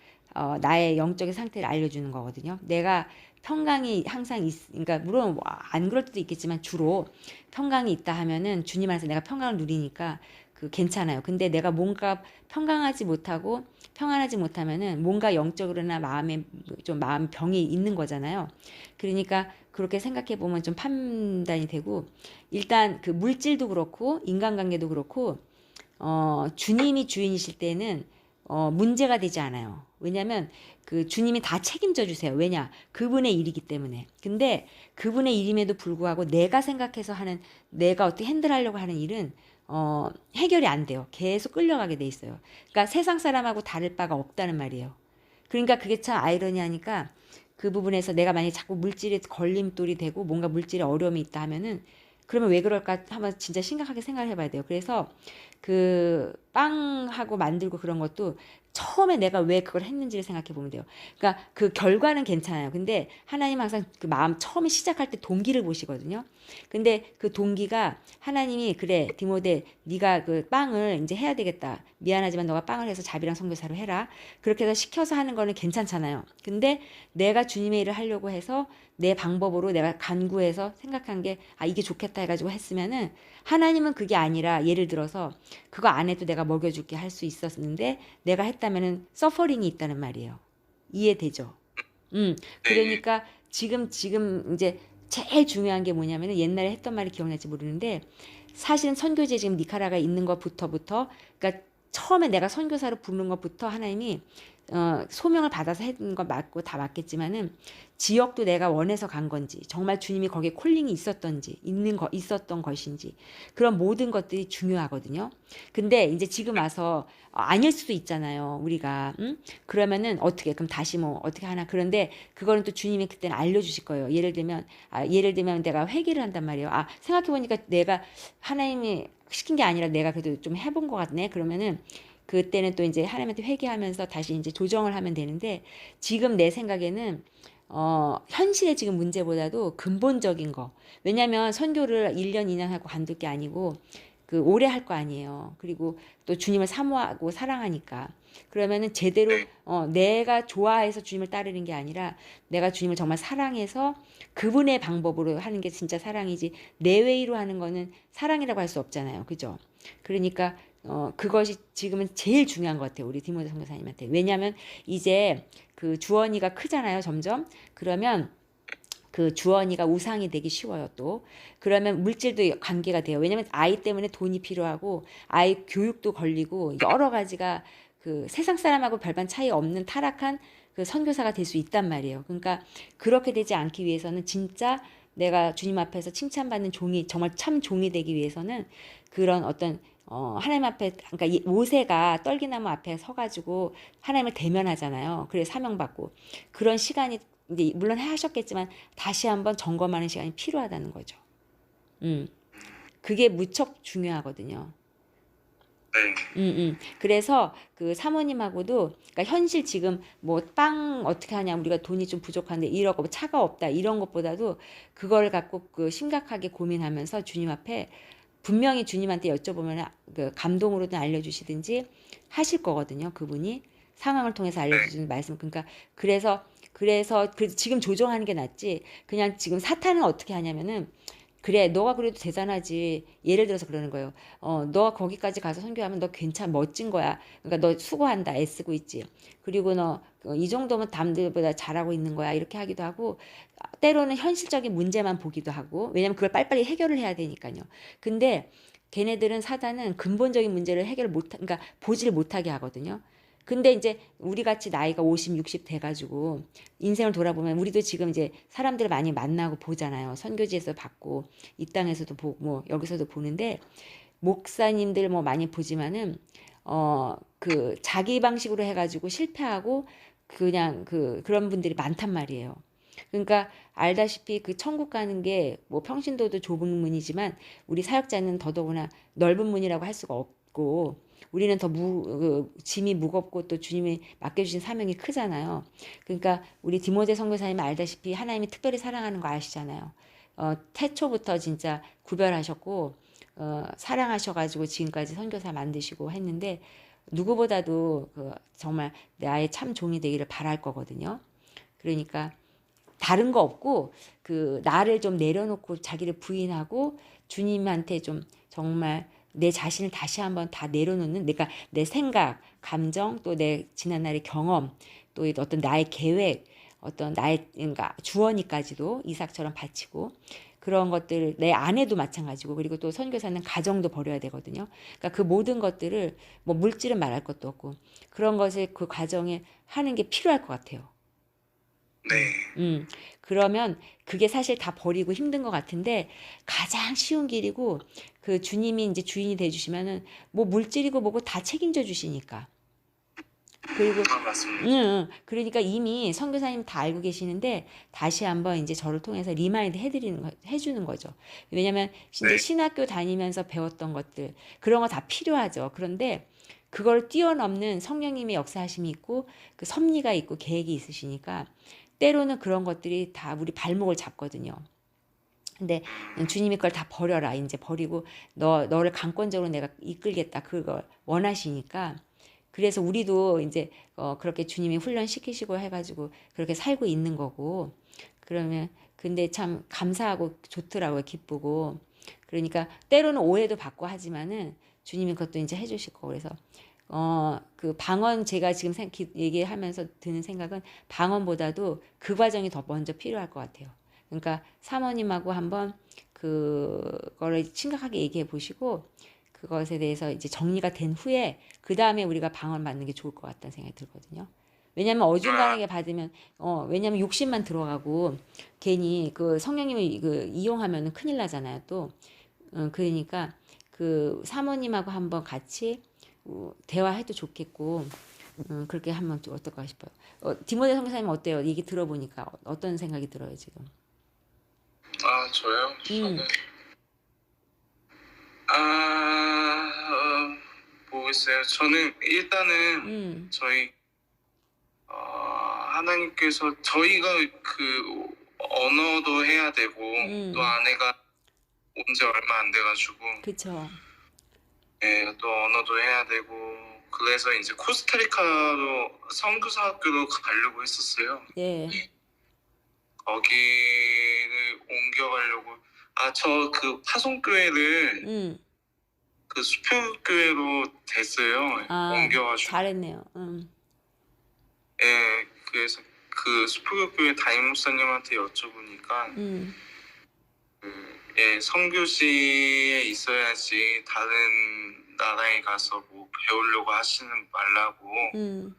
나의 영적인 상태를 알려주는 거거든요. 내가 평강이 항상 그러니까 물론 안 그럴 때도 있겠지만 주로 평강이 있다 하면은 주님 안에서 내가 평강을 누리니까 괜찮아요. 근데 내가 뭔가 평강하지 못하고 평안하지 못하면은 뭔가 영적으로나 마음에 좀 마음 병이 있는 거잖아요. 그러니까 그렇게 생각해 보면 좀 판단이 되고 일단 그 물질도 그렇고 인간관계도 그렇고 주님이 주인이실 때는 문제가 되지 않아요. 왜냐하면 그 주님이 다 책임져 주세요. 왜냐? 그분의 일이기 때문에. 근데 그분의 일임에도 불구하고 내가 생각해서 하는 내가 어떻게 핸들하려고 하는 일은 해결이 안 돼요. 계속 끌려가게 돼 있어요. 그러니까 세상 사람하고 다를 바가 없다는 말이에요. 그러니까 그게 참 아이러니하니까 그 부분에서 내가 만약에 자꾸 물질에 걸림돌이 되고 뭔가 물질에 어려움이 있다 하면은 그러면 왜 그럴까 한번 진짜 심각하게 생각을 해봐야 돼요. 그래서 그 빵하고 만들고 그런 것도 처음에 내가 왜 그걸 했는지를 생각해 보면 돼요. 그러니까 그 결과는 괜찮아요. 근데 하나님 항상 그 마음 처음에 시작할 때 동기를 보시거든요. 근데 그 동기가 하나님이 그래 디모데 네가 그 빵을 이제 해야 되겠다. 미안하지만 너가 빵을 해서 자비랑 선교사로 해라. 그렇게 해서 시켜서 하는 거는 괜찮잖아요. 근데 내가 주님의 일을 하려고 해서 내 방법으로 내가 간구해서 생각한 게 이게 좋겠다 해가지고 했으면은 하나님은 그게 아니라 예를 들어서 그거 안 해도 내가 먹여줄게 할 수 있었는데 내가 했다면은 서퍼링이 있다는 말이에요. 이해되죠? 그러니까 지금 이제 제일 중요한 게 뭐냐면은 옛날에 했던 말이 기억날지 모르는데 사실은 선교지에 지금 니카라가 있는 것부터 그러니까 처음에 내가 선교사로 부르는 것부터 하나님이 소명을 받아서 했던 거 맞고 다 맞겠지만은 지역도 내가 원해서 간 건지 정말 주님이 거기에 콜링이 있었던 것인지 그런 모든 것들이 중요하거든요. 근데 이제 지금 와서 아닐 수도 있잖아요. 우리가 그러면은 그럼 다시 뭐 어떻게 하나 그런데 그거는 또 주님이 그때는 알려주실 거예요. 예를 들면 내가 회개를 한단 말이에요. 생각해 보니까 내가 하나님이 시킨 게 아니라 내가 그래도 좀 해본 것 같네. 그러면은 그때는 또 이제 하나님한테 회개하면서 다시 이제 조정을 하면 되는데 지금 내 생각에는 현실의 지금 문제보다도 근본적인 거. 왜냐면 선교를 1년, 2년 하고 관둘 게 아니고 그 오래 할 거 아니에요. 그리고 또 주님을 사모하고 사랑하니까. 그러면은 제대로 내가 좋아해서 주님을 따르는 게 아니라 내가 주님을 정말 사랑해서 그분의 방법으로 하는 게 진짜 사랑이지 내외로 하는 거는 사랑이라고 할 수 없잖아요. 그죠? 그러니까 그것이 지금은 제일 중요한 것 같아요. 우리 디모데 선교사님한테. 왜냐하면 이제 그 주원이가 크잖아요. 점점. 그러면 그 주원이가 우상이 되기 쉬워요. 또 그러면 물질도 관계가 돼요. 왜냐하면 아이 때문에 돈이 필요하고 아이 교육도 걸리고 여러 가지가 그 세상 사람하고 별반 차이 없는 타락한 그 선교사가 될 수 있단 말이에요. 그러니까 그렇게 되지 않기 위해서는 진짜 내가 주님 앞에서 칭찬받는 종이 정말 참 종이 되기 위해서는 그런 어떤 하나님 앞에 그러니까 모세가 떨기나무 앞에 서가지고 하나님을 대면하잖아요. 그래 사명받고 그런 시간이 이제 물론 하셨겠지만 다시 한번 점검하는 시간이 필요하다는 거죠. 그게 무척 중요하거든요. 그래서 그 사모님하고도 그러니까 현실 지금 뭐 빵 어떻게 하냐 우리가 돈이 좀 부족한데 이러고 뭐 차가 없다 이런 것보다도 그걸 갖고 그 심각하게 고민하면서 주님 앞에 분명히 주님한테 여쭤보면 그 감동으로든 알려주시든지 하실 거거든요. 그분이 상황을 통해서 알려주시는 말씀. 그러니까 그래서 지금 조정하는 게 낫지. 그냥 지금 사탄은 어떻게 하냐면은 그래 너가 그래도 대단하지. 예를 들어서 그러는 거예요. 너가 거기까지 가서 선교하면 너 멋진 거야. 그러니까 너 수고한다. 애쓰고 있지. 그리고 너 이 정도면 남들보다 잘하고 있는 거야. 이렇게 하기도 하고 때로는 현실적인 문제만 보기도 하고 왜냐면 그걸 빨리빨리 해결을 해야 되니까요. 근데 걔네들은 사단은 근본적인 문제를 해결 못 그러니까 보지를 못하게 하거든요. 근데 이제 우리 같이 나이가 50, 60 돼가지고 인생을 돌아보면 우리도 지금 이제 사람들을 많이 만나고 보잖아요. 선교지에서 받고 이 땅에서도 보고 뭐 여기서도 보는데 목사님들 뭐 많이 보지만은 그 자기 방식으로 해가지고 실패하고 그냥 그런 분들이 많단 말이에요. 그러니까 알다시피 그 천국 가는 게 뭐 평신도도 좁은 문이지만 우리 사역자는 더더구나 넓은 문이라고 할 수가 없고 우리는 더 짐이 무겁고 또 주님이 맡겨주신 사명이 크잖아요. 그러니까 우리 디모데 선교사님 알다시피 하나님이 특별히 사랑하는 거 아시잖아요. 태초부터 진짜 구별하셨고 사랑하셔가지고 지금까지 선교사 만드시고 했는데 누구보다도 정말 나의 참 종이 되기를 바랄 거거든요. 그러니까 다른 거 없고 그 나를 좀 내려놓고 자기를 부인하고 주님한테 좀 정말 내 자신을 다시 한번 다 내려놓는 내가 내 생각, 감정 또 내 지난날의 경험 또 어떤 나의 계획 어떤 나의 그러니까 주어니까지도 이삭처럼 바치고 그런 것들 내 아내도 마찬가지고 그리고 또 선교사는 가정도 버려야 되거든요. 그러니까 그 모든 것들을 뭐 물질은 말할 것도 없고 그런 것을 그 과정에 하는 게 필요할 것 같아요. 그러면 그게 사실 다 버리고 힘든 것 같은데 가장 쉬운 길이고 그 주님이 이제 주인이 돼주시면은 뭐 물질이고 뭐고 다 책임져 주시니까. 그리고 그러니까 이미 선교사님 다 알고 계시는데 다시 한번 이제 저를 통해서 리마인드 해주는 거죠. 왜냐면 이제 신학교 다니면서 배웠던 것들 그런 거 다 필요하죠. 그런데 그걸 뛰어넘는 성령님의 역사하심이 있고 그 섭리가 있고 계획이 있으시니까 때로는 그런 것들이 다 우리 발목을 잡거든요. 근데 주님이 그걸 다 버려라. 이제 버리고 너를 강권적으로 내가 이끌겠다. 그걸 원하시니까 그래서 우리도 이제 그렇게 주님이 훈련시키시고 해가지고 그렇게 살고 있는 거고 그러면 근데 참 감사하고 좋더라고요. 기쁘고 그러니까 때로는 오해도 받고 하지만은 주님이 그것도 이제 해주실 거고 그래서 그 방언 제가 지금 얘기하면서 드는 생각은 방언보다도 그 과정이 더 먼저 필요할 것 같아요. 그러니까 사모님하고 한번 그거를 심각하게 얘기해 보시고 그것에 대해서 이제 정리가 된 후에 그 다음에 우리가 방언 받는 게 좋을 것 같다는 생각이 들거든요. 왜냐면 어중간하게 받으면 왜냐면 욕심만 들어가고 괜히 그 성령님을 이용하면 큰일 나잖아요. 또 그러니까 그 사모님하고 한번 같이 대화해도 좋겠고 그렇게 하면 어떨까 싶어요. 디모데 선교사님 어때요? 얘기 들어보니까 어떤 생각이 들어요 지금? 저요? 저는 모르겠어요. 저는 일단은 저희 하나님께서 저희가 그 언어도 해야 되고 또 아내가 온 지 얼마 안 돼가지고 그쵸. 또 언어도 해야 되고 그래서 이제 코스타리카로 선교사 학교로 가려고 했었어요. 거기를 옮겨가려고 저 그 파송교회를 그 수표교회로 됐어요. 옮겨가지고 잘했네요. 그래서 그 수표교회 담임 목사님한테 여쭤보니까 선교지에 있어야지 다른 나라에 가서 뭐 배우려고 하시는 말라고 음,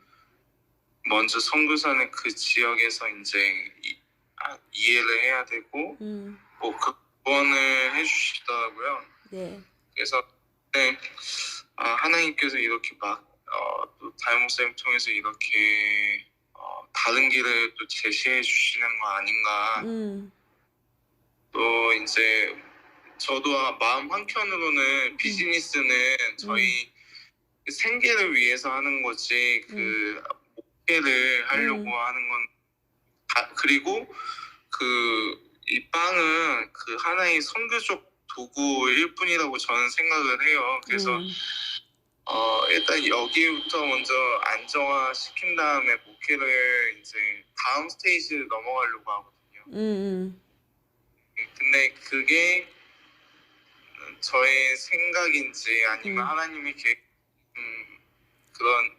먼저 선교사는 그 지역에서 이제 이해를 해야 되고 뭐 그 조언을 해주시더라고요. 네, 그래서 네, 하나님께서 이렇게 또 다임 목사님 통해서 이렇게 다른 길을 또 제시해 주시는 거 아닌가. 또 이제 저도 마음 한켠으로는 비즈니스는 저희 생계를 위해서 하는 거지 그 목회를 하려고 하는 건 그리고 이 빵은 그 하나의 선교적 도구일 뿐이라고 저는 생각을 해요. 그래서 일단 여기부터 먼저 안정화 시킨 다음에 목회를 이제 다음 스테이지를 넘어가려고 하거든요. 근데 그게 저의 생각인지 아니면 하나님이 그런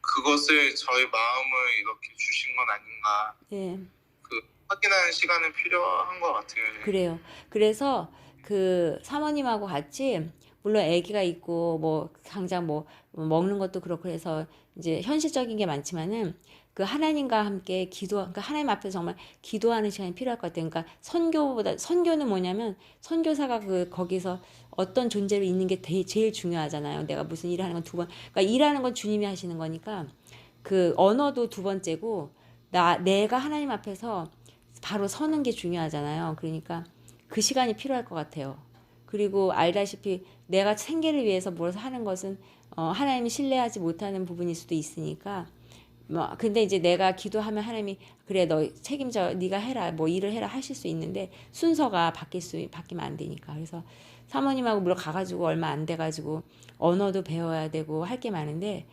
그것을 저의 마음을 이렇게 주신 건 아닌가. 네. 그 확인하는 시간은 필요한 것 같아요. 그래요. 그래서 그 사모님하고 같이 물론 아기가 있고 뭐 당장 뭐 먹는 것도 그렇고 해서 이제 현실적인 게 많지만은 그 하나님과 함께 그러니까 하나님 앞에서 정말 기도하는 시간이 필요할 것 같아요. 그러니까 선교는 뭐냐면 선교사가 거기서 어떤 존재로 있는 게 제일 중요하잖아요. 내가 무슨 일을 하는 건 그러니까 일하는 건 주님이 하시는 거니까 그 언어도 두 번째고 내가 하나님 앞에서 바로 서는 게 중요하잖아요. 그러니까 그 시간이 필요할 것 같아요. 그리고 알다시피 내가 생계를 위해서 뭘 하는 것은 하나님이 신뢰하지 못하는 부분일 수도 있으니까 뭐 근데 이제 내가 기도하면 하나님이 그래 너 책임져 네가 해라 뭐 일을 해라 하실 수 있는데 순서가 바뀌면 안 되니까 그래서 사모님하고 물론 가가지고 얼마 안 돼가지고 언어도 배워야 되고 할 게 많은데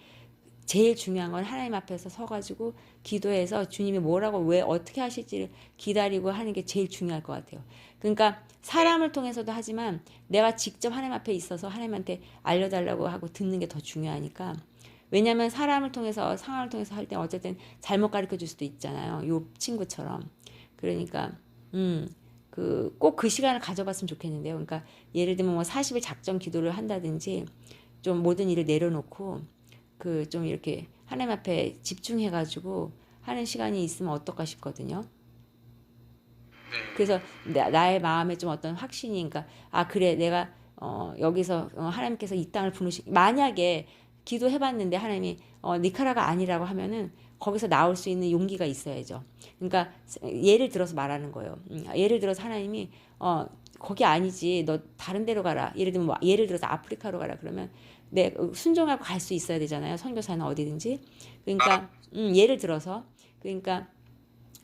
제일 중요한 건 하나님 앞에서 서가지고 기도해서 주님이 뭐라고 왜 어떻게 하실지를 기다리고 하는 게 제일 중요할 것 같아요. 그러니까 사람을 통해서도 하지만 내가 직접 하나님 앞에 있어서 하나님한테 알려달라고 하고 듣는 게 더 중요하니까. 왜냐하면 사람을 통해서 상황을 통해서 할 때 어쨌든 잘못 가르쳐 줄 수도 있잖아요. 요 친구처럼. 그러니까 꼭 그 시간을 가져봤으면 좋겠는데요. 그러니까 예를 들면 뭐 40일 작정 기도를 한다든지 좀 모든 일을 내려놓고 좀 이렇게 하나님 앞에 집중해가지고 하는 시간이 있으면 어떨까 싶거든요. 그래서 나의 마음에 좀 어떤 확신이, 그러니까 그래 내가 여기서 하나님께서 이 땅을 만약에 기도해봤는데 하나님이 니카라가 아니라고 하면은 거기서 나올 수 있는 용기가 있어야죠. 그러니까 예를 들어서 말하는 거예요. 예를 들어서 하나님이 거기 아니지 너 다른 데로 가라. 예를 들면 예를 들어서 아프리카로 가라 그러면 순종하고 갈 수 있어야 되잖아요. 선교사는 어디든지. 그러니까 예를 들어서 그러니까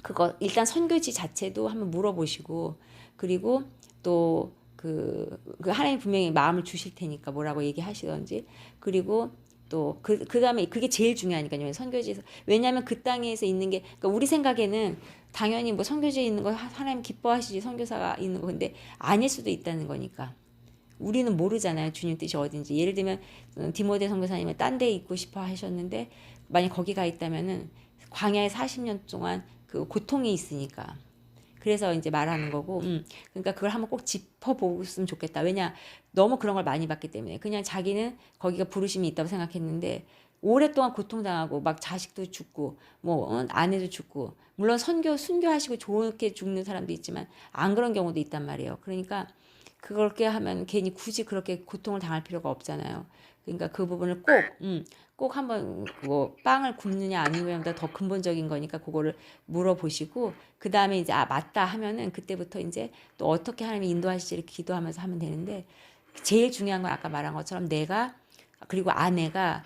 그거 일단 선교지 자체도 한번 물어보시고 그리고 또 그 하나님 분명히 마음을 주실 테니까 뭐라고 얘기하시던지 그리고 또 그다음에 그게 제일 중요하니까요. 선교지에서 왜냐하면 그 땅에서 있는 게 그러니까 우리 생각에는 당연히 뭐 선교지에 있는 거 하나님 기뻐하시지 선교사가 있는 거 근데 아닐 수도 있다는 거니까. 우리는 모르잖아요. 주님 뜻이 어딘지. 예를 들면 디모데 선교사님은 딴 데 있고 싶어 하셨는데 만약 거기 가 있다면은 광야에 40년 동안 그 고통이 있으니까. 그래서 이제 말하는 거고, 그러니까 그걸 한번 꼭 짚어보았으면 좋겠다. 왜냐, 너무 그런 걸 많이 봤기 때문에. 그냥 자기는 거기가 부르심이 있다고 생각했는데, 오랫동안 고통당하고, 막 자식도 죽고, 뭐, 아내도 죽고, 물론 순교하시고 좋게 죽는 사람도 있지만, 안 그런 경우도 있단 말이에요. 그러니까, 그렇게 하면 괜히 굳이 그렇게 고통을 당할 필요가 없잖아요. 그러니까 그 부분을 꼭 한번 뭐 빵을 굽느냐 아니냐보다 더 근본적인 거니까 그거를 물어보시고 그 다음에 이제 맞다 하면은 그때부터 이제 또 어떻게 하나님이 인도하실지를 기도하면서 하면 되는데 제일 중요한 건 아까 말한 것처럼 내가 그리고 아내가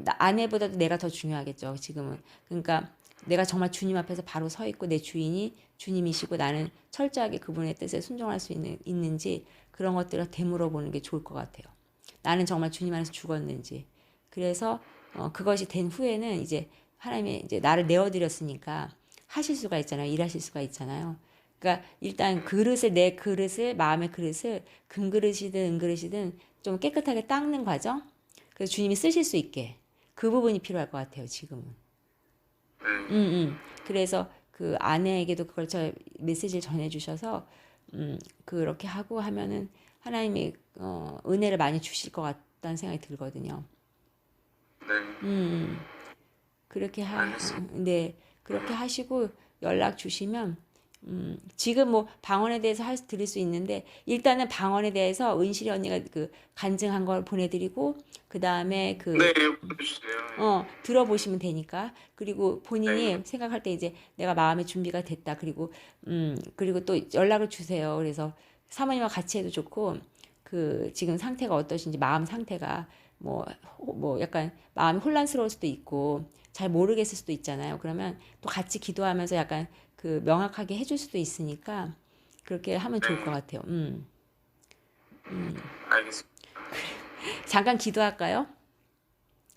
아내보다도 내가 더 중요하겠죠 지금은. 그러니까 내가 정말 주님 앞에서 바로 서 있고 내 주인이 주님이시고 나는 철저하게 그분의 뜻에 순종할 수 있는지 그런 것들을 되물어 보는 게 좋을 것 같아요. 나는 정말 주님 안에서 죽었는지. 그래서 그것이 된 후에는 이제 하나님이 이제 나를 내어드렸으니까 하실 수가 있잖아요. 일하실 수가 있잖아요. 그러니까 일단 내 그릇을 마음의 그릇을 금그릇이든 은그릇이든 좀 깨끗하게 닦는 과정. 그래서 주님이 쓰실 수 있게 그 부분이 필요할 것 같아요. 지금은. 그래서 그 아내에게도 그걸 메시지를 전해주셔서 그렇게 하고 하면은 하나님이 은혜를 많이 주실 것 같다는 생각이 들거든요. 네. 그렇게 알겠습니다. 네, 그렇게 하시고 연락 주시면 지금 뭐 방언에 대해서 드릴 수 있는데 일단은 방언에 대해서 은실이 언니가 그 간증한 걸 보내드리고 그 다음에 네, 보내주세요. 들어보시면 되니까. 그리고 본인이 네. 생각할 때 이제 내가 마음의 준비가 됐다. 그리고 또 연락을 주세요. 그래서 사모님과 같이 해도 좋고, 그 지금 상태가 어떠신지, 마음 상태가 뭐 약간 마음이 혼란스러울 수도 있고, 잘 모르겠을 수도 있잖아요. 그러면 또 같이 기도하면서 약간 그 명확하게 해줄 수도 있으니까 그렇게 하면 좋을 것 네. 같아요. 알겠습니다. 잠깐 기도할까요?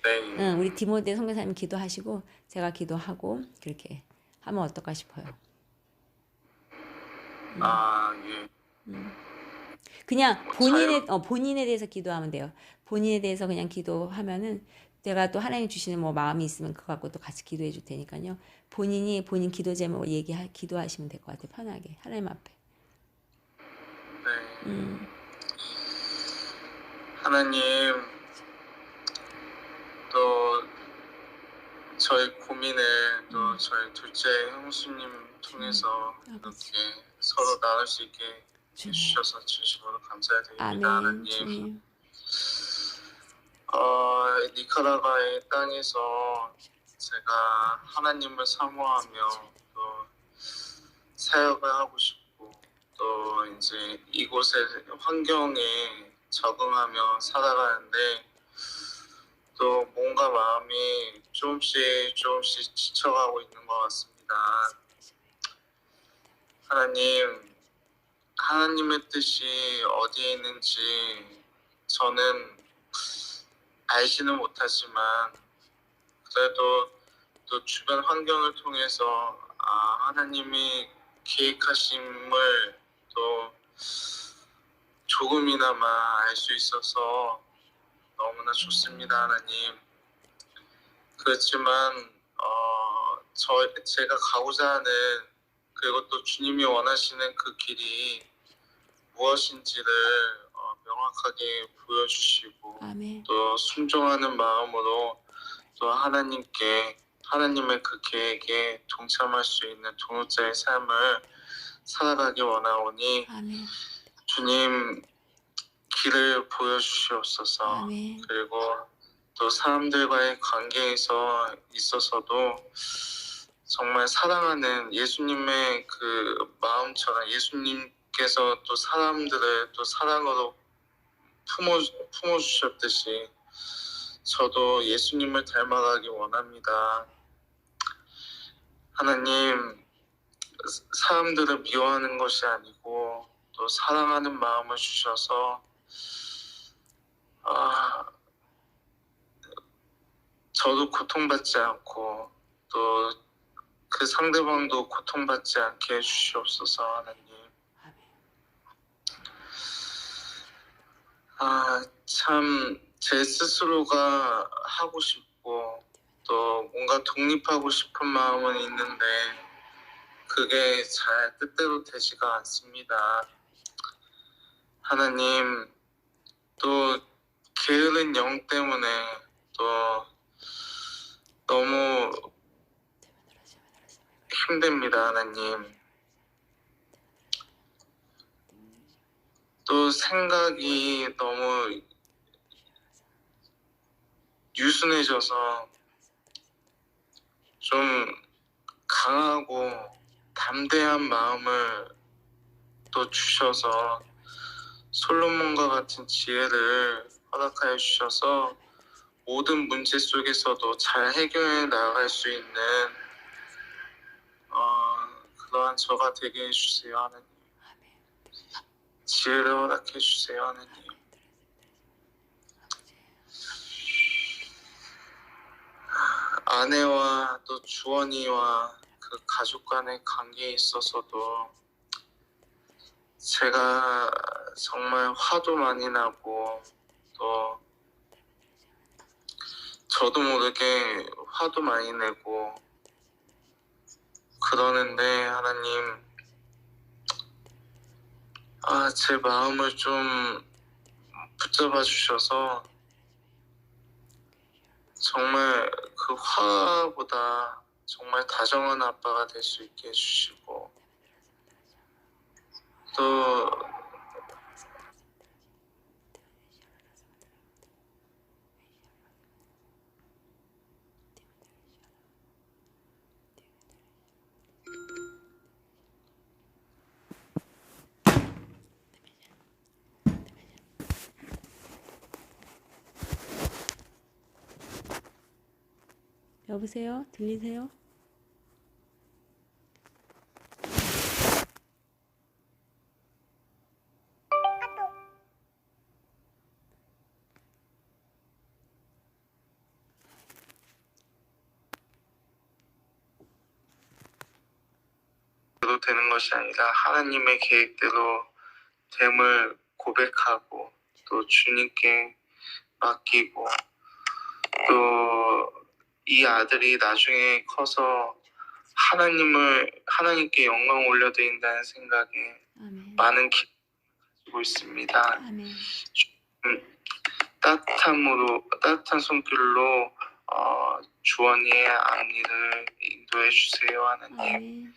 네. 우리 디모데 선교사님 기도하시고 제가 기도하고 그렇게 하면 어떨까 싶어요. 아, 예. 그냥 뭐 자유. 본인에 대해서 기도하면 돼요. 본인에 대해서 그냥 기도하면은 제가 또 하나님 주시는 뭐 마음이 있으면 그거 갖고 또 같이 기도해 줄 테니까요. 본인이 본인 기도 제목을 기도하시면 될 것 같아요. 편하게 하나님 앞에. 네. 하나님, 또 저희 고민을 또 저희 둘째 형수님 통해서 이렇게 서로 나눌 수 있게 해주셔서 진심으로 감사드립니다. 아멘. 하나님. 주님. 니카라과의 땅에서 제가 하나님을 사모하며 또 사역을 하고 싶고 또 이제 이곳의 환경에 적응하며 살아가는데 또 뭔가 마음이 조금씩 지쳐가고 있는 것 같습니다. 하나님의 뜻이 어디에 있는지 저는 알지는 못하지만 그래도 또 주변 환경을 통해서 하나님이 계획하심을 또 조금이나마 알 수 있어서 너무나 좋습니다, 하나님. 그렇지만 제가 가고자 하는 그리고 또 주님이 원하시는 그 길이 무엇인지를 명확하게 보여주시고 아멘. 또 순종하는 마음으로 또 하나님의 그 계획에 동참할 수 있는 동역자의 삶을 살아가기 원하오니 아멘. 주님 길을 보여주시옵소서. 아멘. 그리고 또 사람들과의 관계에서 있어서도 정말 사랑하는 예수님의 그 마음처럼 예수님께서 또 사람들을 또 사랑으로 품어주셨듯이 저도 예수님을 닮아가기 원합니다. 하나님, 사람들을 미워하는 것이 아니고 또 사랑하는 마음을 주셔서 저도 고통받지 않고 또 그 상대방도 고통받지 않게 해주시옵소서. 하나님. 참 제 스스로가 하고 싶고 또 뭔가 독립하고 싶은 마음은 있는데 그게 잘 뜻대로 되지가 않습니다. 하나님, 또 게으른 영 때문에 또 너무 힘듭니다, 하나님. 또 생각이 너무 유순해져서 좀 강하고 담대한 마음을 또 주셔서 솔로몬과 같은 지혜를 허락하여 주셔서 모든 문제 속에서도 잘 해결해 나갈 수 있는 그러한 저가 되게 해주세요, 하나님. 지혜를 허락해 주세요, 하나님. 아내와 또 주원이와 그 가족 간의 관계에 있어서도 제가 정말 화도 많이 나고 또 저도 모르게 화도 많이 내고 그러는데 하나님, 제 마음을 좀 붙잡아 주셔서 정말 그 화보다 정말 다정한 아빠가 될 수 있게 해주시고, 또 여보세요? 들리세요? 도 되는 것이 아니라 하나님의 계획대로 됨을 고백하고, 또 주님께 맡기고, 또 이 아들이 나중에 커서 하나님께 영광 올려드린다는 생각에 아멘. 많은 기대를 가지고 있습니다. 아멘. 따뜻한 손길로 주원이의 앞니를 인도해 주세요, 하나님. 아멘.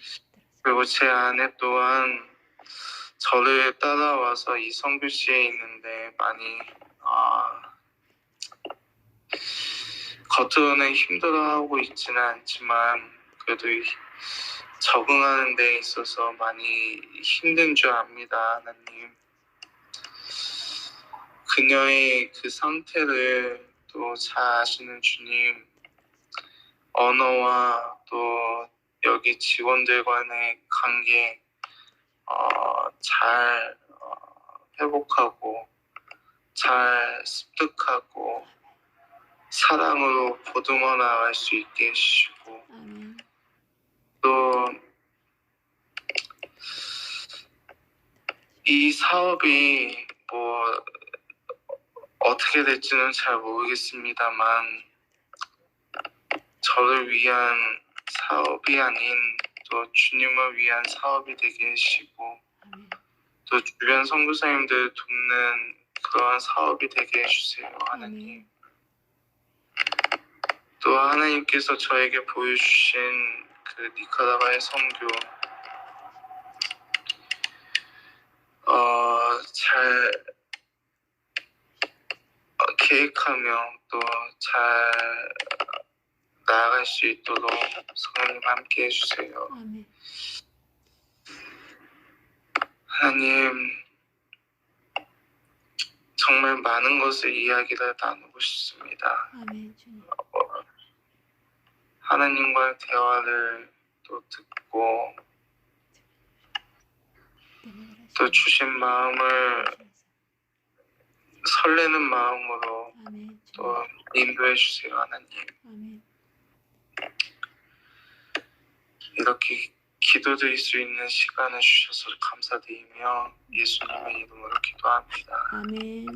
그리고 제 아내 또한 저를 따라와서 이 선교시에 있는데 많이 겉으로는 힘들어하고 있지는 않지만 그래도 적응하는 데 있어서 많이 힘든 줄 압니다, 하나님. 그녀의 그 상태를 또 잘 아시는 주님, 언어와 또 여기 직원들 간의 관계 잘 회복하고 잘 습득하고 사랑으로 보듬어 나갈 수 있게 해주시고, 아멘. 또 이 사업이 뭐 어떻게 될지는 잘 모르겠습니다만 저를 위한 사업이 아닌 또 주님을 위한 사업이 되게 해주시고, 아멘. 또 주변 선교사님들 돕는 그러한 사업이 되게 해주세요, 하나님. 아멘. 또 하나님께서 저에게 보여주신 그 니카라과의 선교 잘 계획하며 또 잘 나아갈 수 있도록 성령님 함께 해주세요. 아멘. 하나님, 정말 많은 것을 이야기를 나누고 싶습니다. 아멘. 주님. 하나님과의 대화를 또 듣고 또 주신 마음을 설레는 마음으로 아멘. 또 인도해 주세요, 하나님. 아멘. 이렇게 기도드릴 수 있는 시간을 주셔서 감사드리며 예수님의 이름으로 기도합니다. 아멘.